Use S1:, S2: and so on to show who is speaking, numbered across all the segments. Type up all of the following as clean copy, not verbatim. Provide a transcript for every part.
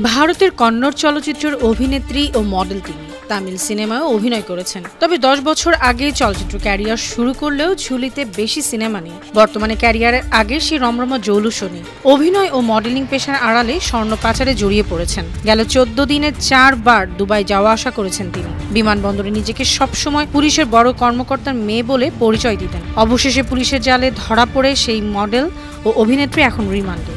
S1: ভারতের কন্নড় চলচ্চিত্রের অভিনেত্রী ও মডেল তিনি। তামিল সিনেমায়ও অভিনয় করেছেন। তবে 10 বছর আগে চলচ্চিত্র ক্যারিয়ার শুরু করলেও ঝুলিতে বেশি সিনেমা নেই। বর্তমানে ক্যারিয়ারের আগে সে রমরমা জৌলুসনী। অভিনয় ও মডেলিং পেশার আড়ালে স্বর্ণ পাচারে জড়িয়ে পড়েছেন। গেল 14 দিনে 4 বার দুবাই যাওয়া আসা করেছেন তিনি। বিমানবন্দরে নিজেকে সবসময় পুলিশের বড় কর্মকর্তার মেয়ে বলে পরিচয় দিতেন। অবশেষে পুলিশের জালে ধরা পড়ে সেই মডেল ও অভিনেত্রী এখন রিমান্ডে।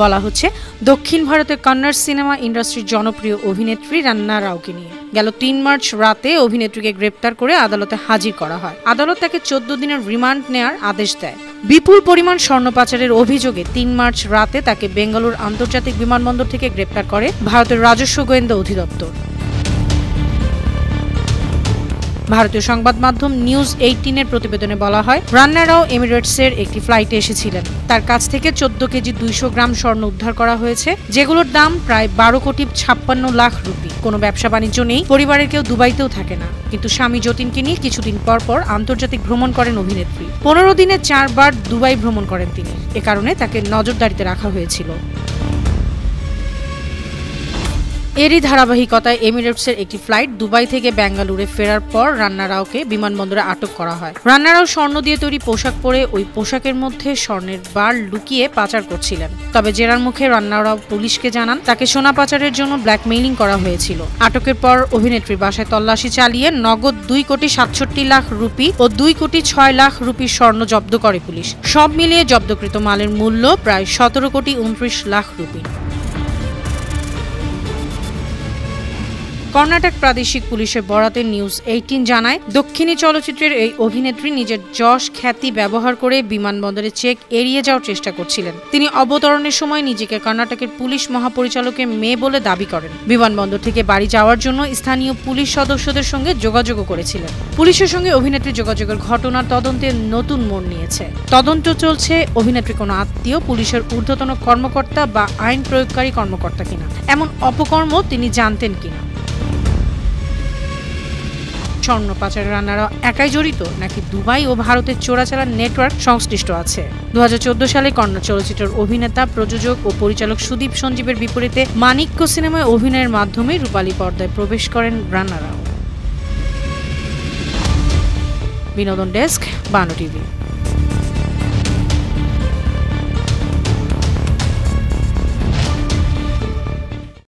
S1: বলা হচ্ছে দক্ষিণ ভারতের কন্নড় সিনেমা ইন্ডাস্ট্রির জনপ্রিয় অভিনেত্রী রান্না রাওকে নিয়ে। গেল 3 মার্চ রাতে অভিনেত্রীকে গ্রেপ্তার করে আদালতে হাজির করা হয়। আদালত তাকে 14 দিনের রিমান্ড নেয়ার আদেশ দেয়। বিপুল পরিমাণ স্বর্ণ পাচারের অভিযোগে 3 মার্চ রাতে তাকে বেঙ্গালুরু আন্তর্জাতিক বিমানবন্দর থেকে গ্রেপ্তার করে ভারতের রাজস্ব গোয়েন্দা অধিদপ্তর। ভারতীয় সংবাদ মাধ্যম নিউজ 18-এর প্রতিবেদনে বলা হয়, রান্না রাও এমিরেটসের একটি ফ্লাইটে এসেছিলেন। তার কাছ থেকে 14 কেজি 200 গ্রাম স্বর্ণ উদ্ধার করা হয়েছে, যেগুলোর দাম প্রায় 12 কোটি 56 লাখ রুপি। কোনো ব্যবসা বাণিজ্য নেই, পরিবারের কেউ দুবাইতেও থাকে না। কিন্তু স্বামী যতীনকে নিয়ে কিছুদিন পর পর আন্তর্জাতিক ভ্রমণ করেন অভিনেত্রী। 15 দিনে 4 বার দুবাই ভ্রমণ করেন তিনি। এ কারণে তাকে নজরদারিতে রাখা হয়েছিল। এরই ধারাবাহিকতায় এমিরেটসের একটি ফ্লাইট দুবাই থেকে বেঙ্গালুরু ফেরার পর রান্না রাওকে বিমানবন্দরে আটক করা হয়। রান্না রাও স্বর্ণ দিয়ে তৈরি পোশাক পরে ওই পোশাকের মধ্যে স্বর্ণের বার লুকিয়ে পাচার করছিলেন। তবে জেরার মুখে রান্না রাও পুলিশকে জানান তাকে সোনা পাচারের জন্য ব্ল্যাকমেইলিং করা হয়েছিল। আটকের পর অভিনেত্রীর বাসায় তল্লাশি চালিয়ে নগদ 2 কোটি 67 লাখ রুপি ও 2 কোটি 6 লাখ রুপির স্বর্ণ জব্দ করে পুলিশ। সব মিলিয়ে জব্দকৃত মালের মূল্য প্রায় 17 কোটি 29 লাখ রুপি। কর্ণাটক প্রাদেশিক পুলিশের বরাতে নিউজ 18 জানায়, দক্ষিণী চলচ্চিত্রের এই অভিনেত্রী নিজের যশ খ্যাতি ব্যবহার করে বিমানবন্দরে চেক এড়িয়ে যাওয়ার চেষ্টা করছিলেন। তিনি অবতরণের সময় নিজেকে কর্ণাটকের পুলিশ মহাপরিচালকের মেয়ে বলে দাবি করেন। বিমানবন্দর থেকে বাড়ি যাওয়ার জন্য স্থানীয় পুলিশ সদস্যদের সঙ্গে যোগাযোগও করেছিলেন। পুলিশের সঙ্গে অভিনেত্রী যোগাযোগের ঘটনার তদন্তে নতুন মোড় নিয়েছে। তদন্ত চলছে অভিনেত্রী কোনো আত্মীয়, পুলিশের ঊর্ধ্বতন কর্মকর্তা বা আইন প্রয়োগকারী কর্মকর্তা কিনা, এমন অপকর্ম তিনি জানতেন কিনা। স্বর্ণ পাচারে রান্না রাও একাই জড়িত নাকি দুবাই ও ভারতের চোরাচালান নেটওয়ার্ক সংশ্লিষ্ট আছে? 2014 সালে কন্নড় চলচ্চিত্রের অভিনেতা, প্রযোজক ও পরিচালক সুদীপ সঞ্জীবের বিপরীতে মানিক্য সিনেমায় অভিনয়ের মাধ্যমে রূপালী পর্দায় প্রবেশ করেন রান্না রাও। বিনোদন ডেস্ক, বানো টিভি।